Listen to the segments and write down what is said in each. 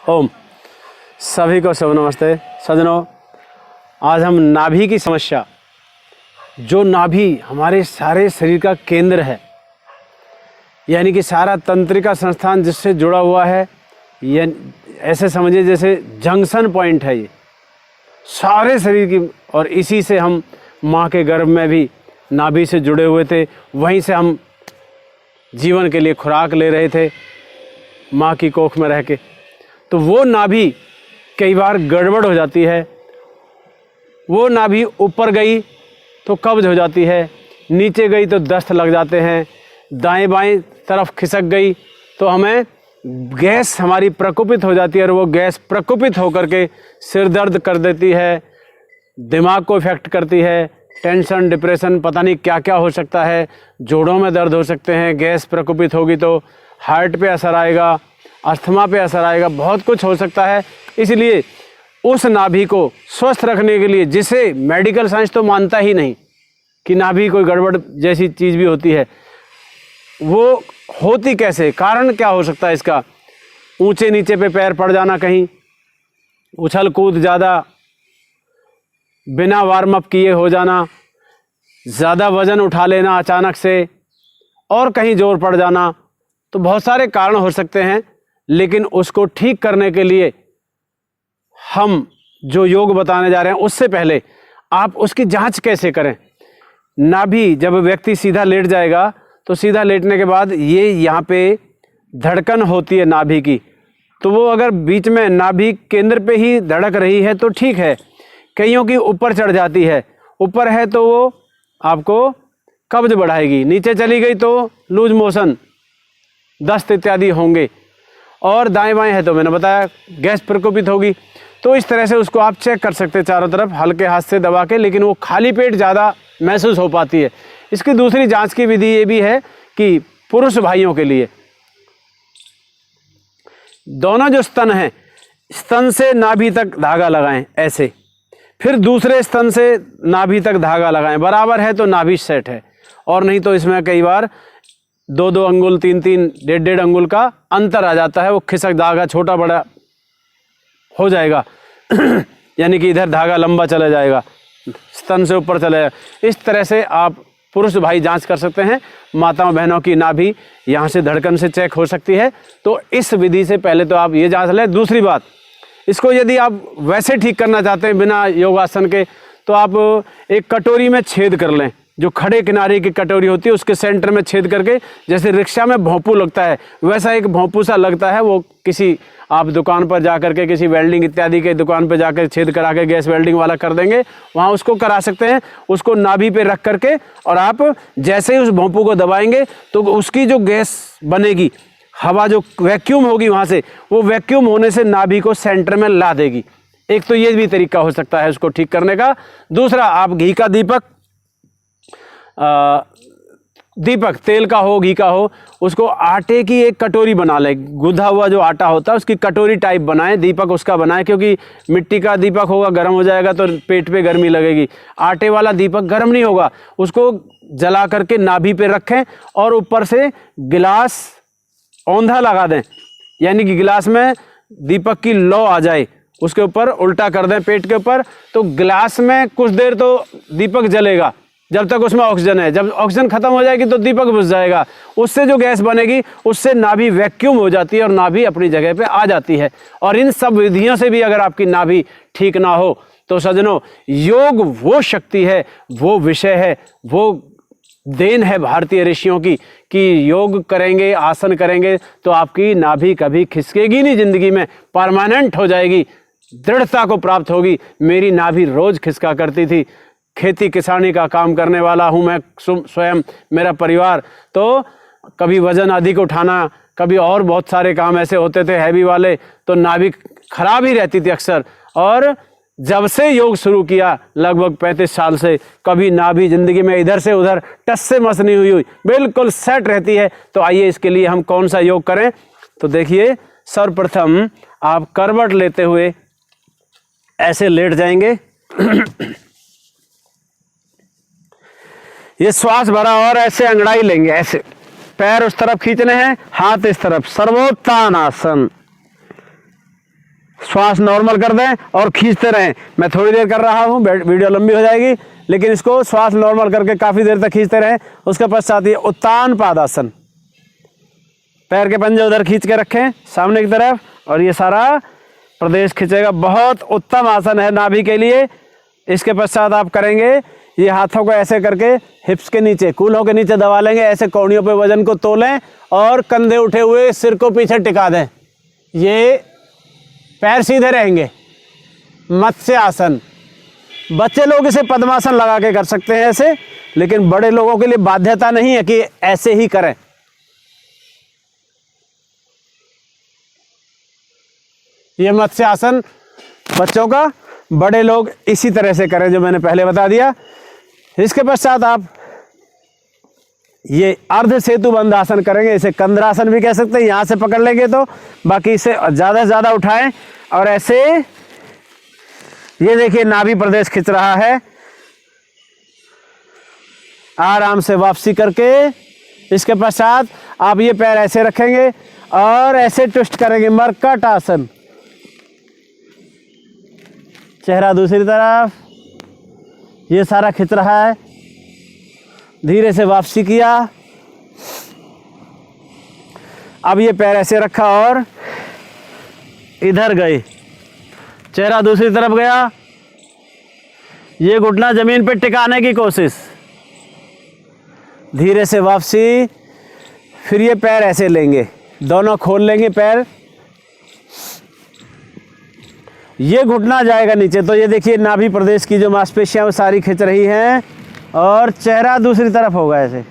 ओम। सभी को शुभ नमस्ते सज्जनों। आज हम नाभि की समस्या, जो नाभि हमारे सारे शरीर का केंद्र है, यानी कि सारा तंत्रिका संस्थान जिससे जुड़ा हुआ है, ये ऐसे समझिए जैसे जंक्शन पॉइंट है ये सारे शरीर की। और इसी से हम माँ के गर्भ में भी नाभि से जुड़े हुए थे, वहीं से हम जीवन के लिए खुराक ले रहे थे माँ की कोख में रह के। तो वो नाभि कई बार गड़बड़ हो जाती है, वो नाभि ऊपर गई तो कब्ज हो जाती है, नीचे गई तो दस्त लग जाते हैं, दाएं बाएं तरफ खिसक गई तो हमें गैस हमारी प्रकोपित हो जाती है, और वो गैस प्रकोपित होकर के सिर दर्द कर देती है, दिमाग को इफेक्ट करती है, टेंशन डिप्रेशन पता नहीं क्या क्या हो सकता है, जोड़ों में दर्द हो सकते हैं। गैस प्रकोपित होगी तो हार्ट पे असर आएगा, अस्थमा पे असर आएगा, बहुत कुछ हो सकता है। इसलिए उस नाभि को स्वस्थ रखने के लिए, जिसे मेडिकल साइंस तो मानता ही नहीं कि नाभि कोई गड़बड़ जैसी चीज़ भी होती है, वो होती कैसे, कारण क्या हो सकता है इसका? ऊंचे नीचे पे पैर पड़ जाना, कहीं उछल कूद ज़्यादा, बिना वार्म अप किए हो जाना, ज़्यादा वज़न उठा लेना अचानक से, और कहीं जोर पड़ जाना, तो बहुत सारे कारण हो सकते हैं। लेकिन उसको ठीक करने के लिए हम जो योग बताने जा रहे हैं, उससे पहले आप उसकी जांच कैसे करें। नाभि जब व्यक्ति सीधा लेट जाएगा तो सीधा लेटने के बाद ये यहाँ पे धड़कन होती है नाभि की, तो वो अगर बीच में नाभि केंद्र पे ही धड़क रही है तो ठीक है। कईयों की ऊपर चढ़ जाती है, ऊपर है तो वो आपको कब्ज बढ़ाएगी, नीचे चली गई तो लूज मोशन, दस्त इत्यादि होंगे, और दाएं बाएं है तो मैंने बताया गैस प्रकोपित होगी। तो इस तरह से उसको आप चेक कर सकते हैं चारों तरफ हल्के हाथ से दबा के, लेकिन वो खाली पेट ज़्यादा महसूस हो पाती है। इसकी दूसरी जांच की विधि ये भी है कि पुरुष भाइयों के लिए दोनों जो स्तन हैं, स्तन से नाभि तक धागा लगाएं ऐसे, फिर दूसरे स्तन से नाभि तक धागा लगाएं, बराबर है तो नाभि सेट है, और नहीं तो इसमें कई बार 2-2 अंगुल 3-3 1.5 अंगुल का अंतर आ जाता है, वो खिसक धागा छोटा बड़ा हो जाएगा यानी कि इधर धागा लंबा चला जाएगा, स्तन से ऊपर चला जाएगा। इस तरह से आप पुरुष भाई जांच कर सकते हैं। माताओं बहनों की नाभि यहाँ से धड़कन से चेक हो सकती है, तो इस विधि से पहले तो आप ये जांच लें। दूसरी बात, इसको यदि आप वैसे ठीक करना चाहते हैं बिना योगासन के, तो आप एक कटोरी में छेद कर लें, जो खड़े किनारे की कटोरी होती है उसके सेंटर में छेद करके, जैसे रिक्शा में भोंपू लगता है वैसा एक भोंपू सा लगता है, वो किसी आप दुकान पर जा करके, किसी वेल्डिंग इत्यादि के दुकान पर जाकर छेद करा के गैस वेल्डिंग वाला कर देंगे, वहाँ उसको करा सकते हैं। उसको नाभि पे रख करके, और आप जैसे ही उस भोंपू को दबाएंगे तो उसकी जो गैस बनेगी, हवा जो वैक्यूम होगी वहाँ से, वो वैक्यूम होने से नाभि को सेंटर में ला देगी। एक तो ये भी तरीका हो सकता है उसको ठीक करने का। दूसरा, आप घी का दीपक तेल का हो, घी का हो, उसको आटे की एक कटोरी बना लें, गुधा हुआ जो आटा होता है उसकी कटोरी टाइप बनाएं, दीपक उसका बनाएं, क्योंकि मिट्टी का दीपक होगा, गर्म हो जाएगा तो पेट पे गर्मी लगेगी। आटे वाला दीपक गर्म नहीं होगा, उसको जला करके नाभि पे रखें, और ऊपर से गिलास औंधा लगा दें, यानी कि गिलास में दीपक की लौ आ जाए, उसके ऊपर उल्टा कर दें पेट के ऊपर, तो गिलास में कुछ देर तो दीपक जलेगा जब तक उसमें ऑक्सीजन है। जब ऑक्सीजन खत्म हो जाएगी तो दीपक बुझ जाएगा, उससे जो गैस बनेगी उससे नाभि वैक्यूम हो जाती है और नाभि अपनी जगह पे आ जाती है। और इन सब विधियों से भी अगर आपकी नाभि ठीक ना हो तो सज्जनों, योग वो शक्ति है, वो विषय है, वो देन है भारतीय ऋषियों की, कि योग करेंगे, आसन करेंगे तो आपकी नाभि कभी खिसकेगी नहीं, जिंदगी में परमानेंट हो जाएगी, दृढ़ता को प्राप्त होगी। मेरी नाभि रोज खिसका करती थी, खेती किसानी का काम करने वाला हूँ मैं स्वयं, मेरा परिवार, तो कभी वजन अधिक उठाना, कभी और बहुत सारे काम ऐसे होते थे हैवी वाले, तो नाभि खराब ही रहती थी अक्सर। और जब से योग शुरू किया लगभग 35 साल से, कभी नाभि जिंदगी में इधर से उधर टस से मस नहीं हुई, बिल्कुल सेट रहती है। तो आइए इसके लिए हम कौन सा योग करें। तो देखिए, सर्वप्रथम आप करवट लेते हुए ऐसे लेट जाएंगे ये श्वास भरा, और ऐसे अंगड़ाई लेंगे, ऐसे पैर उस तरफ खींचने हैं, हाथ इस तरफ, सर्वोत्थान आसन। श्वास नॉर्मल कर दें और खींचते रहें। मैं थोड़ी देर कर रहा हूँ, वीडियो लंबी हो जाएगी, लेकिन इसको श्वास नॉर्मल करके काफ़ी देर तक खींचते रहें। उसके पश्चात ये उत्तान पादासन, पैर के पंजे उधर खींच के रखें सामने की तरफ, और ये सारा प्रदेश खींचेगा। बहुत उत्तम आसन है नाभि के लिए। इसके पश्चात आप करेंगे, ये हाथों को ऐसे करके हिप्स के नीचे, कूल्हों के नीचे दबा लेंगे, ऐसे कौड़ियों पे वजन को तोलें और कंधे उठे हुए सिर को पीछे टिका दें। ये पैर सीधे रहेंगे। मत्स्य आसन, बच्चे लोग इसे पद्मासन लगा के कर सकते हैं ऐसे, लेकिन बड़े लोगों के लिए बाध्यता नहीं है कि ऐसे ही करें। ये मत्स्य आसन बच्चों का, बड़े लोग इसी तरह से करें जो मैंने पहले बता दिया। इसके पश्चात आप ये अर्ध सेतुबंध आसन करेंगे, इसे कंद्रासन भी कह सकते हैं। यहाँ से पकड़ लेंगे तो, बाकी इसे ज़्यादा से ज़्यादा उठाएं और ऐसे, ये देखिए नाभि प्रदेश खिंच रहा है। आराम से वापसी करके इसके पश्चात आप ये पैर ऐसे रखेंगे और ऐसे ट्विस्ट करेंगे, मरकट आसन। चेहरा दूसरी तरफ, ये सारा खिंच रहा है। धीरे से वापसी किया। अब ये पैर ऐसे रखा और इधर गए, चेहरा दूसरी तरफ गया। ये घुटना जमीन पे टिकाने की कोशिश, धीरे से वापसी। फिर ये पैर ऐसे लेंगे, दोनों खोल लेंगे पैर, ये घुटना जाएगा नीचे। तो ये देखिए नाभि प्रदेश की जो मांसपेशियां वो सारी खिंच रही हैं और चेहरा दूसरी तरफ होगा ऐसे।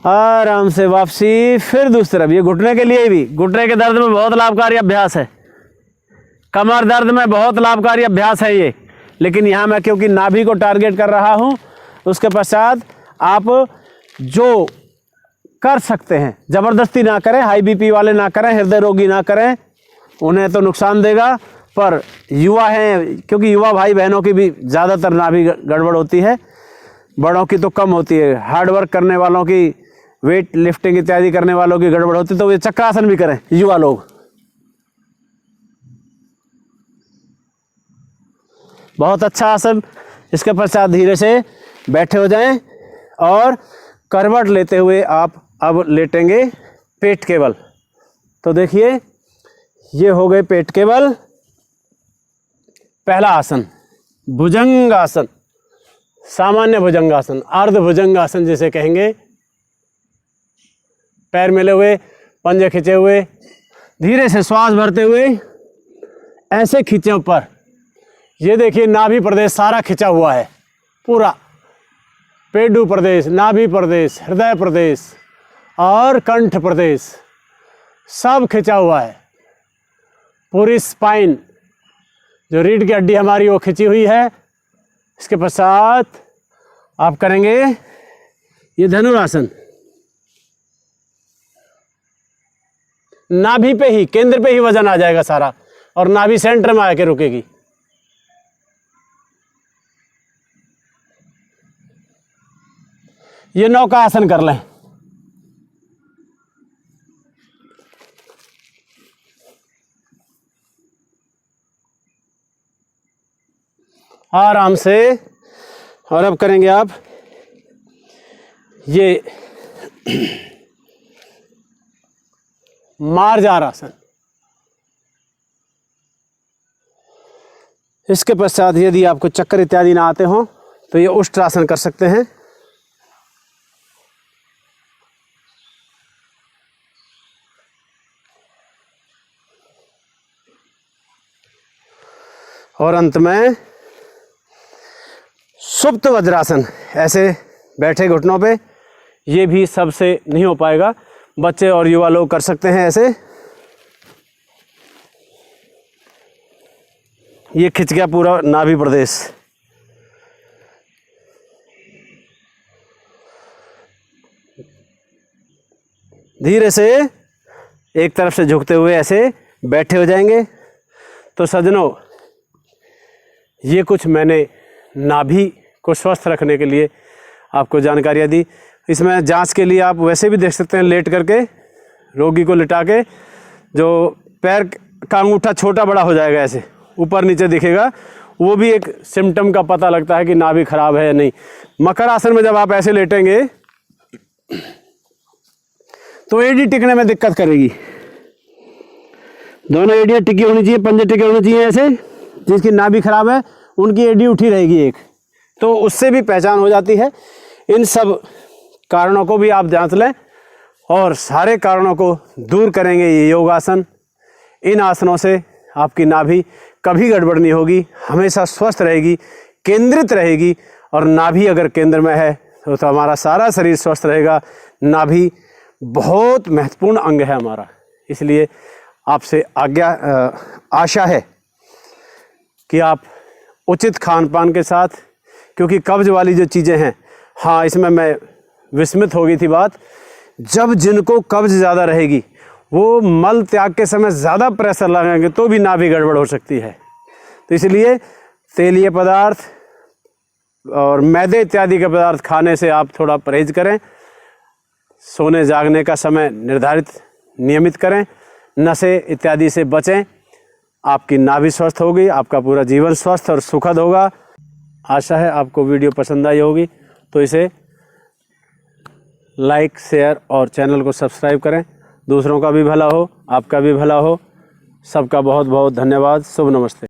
आराम से वापसी, फिर दूसरी तरफ। ये घुटने के लिए भी, घुटने के दर्द में बहुत लाभकारी अभ्यास है, कमर दर्द में बहुत लाभकारी अभ्यास है ये। लेकिन यहाँ मैं क्योंकि नाभि को टारगेट कर रहा हूँ, उसके पश्चात आप जो कर सकते हैं, ज़बरदस्ती ना करें, हाई बीपी वाले ना करें, हृदय रोगी ना करें, उन्हें तो नुकसान देगा। पर युवा हैं, क्योंकि युवा भाई बहनों की भी ज़्यादातर नाभि गड़बड़ होती है, बड़ों की तो कम होती है। हार्ड वर्क करने वालों की, वेट लिफ्टिंग इत्यादि करने वालों की गड़बड़ होती है, तो ये चक्रासन भी करें युवा लोग। बहुत अच्छा आसन। इसके पश्चात धीरे से बैठे हो जाएं और करवट लेते हुए आप अब लेटेंगे पेट के बल। तो देखिए ये हो गए पेट के बल। पहला आसन भुजंगासन, सामान्य भुजंगासन, अर्ध भुजंगासन जिसे कहेंगे। पैर मिले हुए, पंजे खींचे हुए, धीरे से श्वास भरते हुए ऐसे खींचे ऊपर। ये देखिए नाभि प्रदेश सारा खिंचा हुआ है पूरा, पेडू प्रदेश, नाभि प्रदेश, हृदय प्रदेश और कंठ प्रदेश सब खिंचा हुआ है। पूरी स्पाइन, जो रीढ़ की हड्डी हमारी वो खिंची हुई है। इसके पश्चात आप करेंगे ये धनुरासन। नाभि पे ही, केंद्र पे ही वजन आ जाएगा सारा और नाभि सेंटर में आके रुकेगी। ये नौका आसन कर लें। आराम से। और अब करेंगे आप ये मार्जार आसन। इसके पश्चात यदि आपको चक्कर इत्यादि ना आते हों तो ये उष्ट्रासन कर सकते हैं। और अंत में सुप्त वज्रासन, ऐसे बैठे घुटनों पे। ये भी सबसे नहीं हो पाएगा, बच्चे और युवा लोग कर सकते हैं ऐसे। ये खिंच गया पूरा नाभि प्रदेश। धीरे से एक तरफ से झुकते हुए ऐसे बैठे हो जाएंगे। तो सज्जनों, ये कुछ मैंने नाभि को स्वस्थ रखने के लिए आपको जानकारियाँ दी। इसमें जांच के लिए आप वैसे भी देख सकते हैं लेट करके, रोगी को लिटा के जो पैर का अंगूठा छोटा बड़ा हो जाएगा, ऐसे ऊपर नीचे दिखेगा, वो भी एक सिम्टम का पता लगता है कि नाभि खराब है या नहीं। मकर आसन में जब आप ऐसे लेटेंगे तो एडी टिकने में दिक्कत करेगी। दोनों एडियाँ टिकी होनी चाहिए, पंजे टिके होने चाहिए ऐसे। जिसकी नाभि खराब है उनकी एडी उठी रहेगी एक, तो उससे भी पहचान हो जाती है। इन सब कारणों को भी आप जांच लें और सारे कारणों को दूर करेंगे ये योगासन। इन आसनों से आपकी नाभि कभी गड़बड़ नहीं होगी, हमेशा स्वस्थ रहेगी, केंद्रित रहेगी। और नाभि अगर केंद्र में है तो हमारा सारा शरीर स्वस्थ रहेगा। नाभि बहुत महत्वपूर्ण अंग है हमारा। इसलिए आपसे आशा है कि आप उचित खान पान के साथ, क्योंकि कब्ज वाली जो चीज़ें हैं, हाँ इसमें मैं विस्मित हो गई थी बात, जब जिनको कब्ज ज़्यादा रहेगी वो मल त्याग के समय ज़्यादा प्रेशर लगाएंगे तो भी नाभि गड़बड़ हो सकती है। तो इसलिए तेलीय पदार्थ और मैदे इत्यादि के पदार्थ खाने से आप थोड़ा परहेज करें। सोने जागने का समय निर्धारित नियमित करें, नशे इत्यादि से बचें। आपकी नाभि स्वस्थ होगी, आपका पूरा जीवन स्वस्थ और सुखद होगा। आशा है आपको वीडियो पसंद आई होगी, तो इसे लाइक, शेयर और चैनल को सब्सक्राइब करें। दूसरों का भी भला हो, आपका भी भला हो। सबका बहुत बहुत धन्यवाद। शुभ नमस्ते।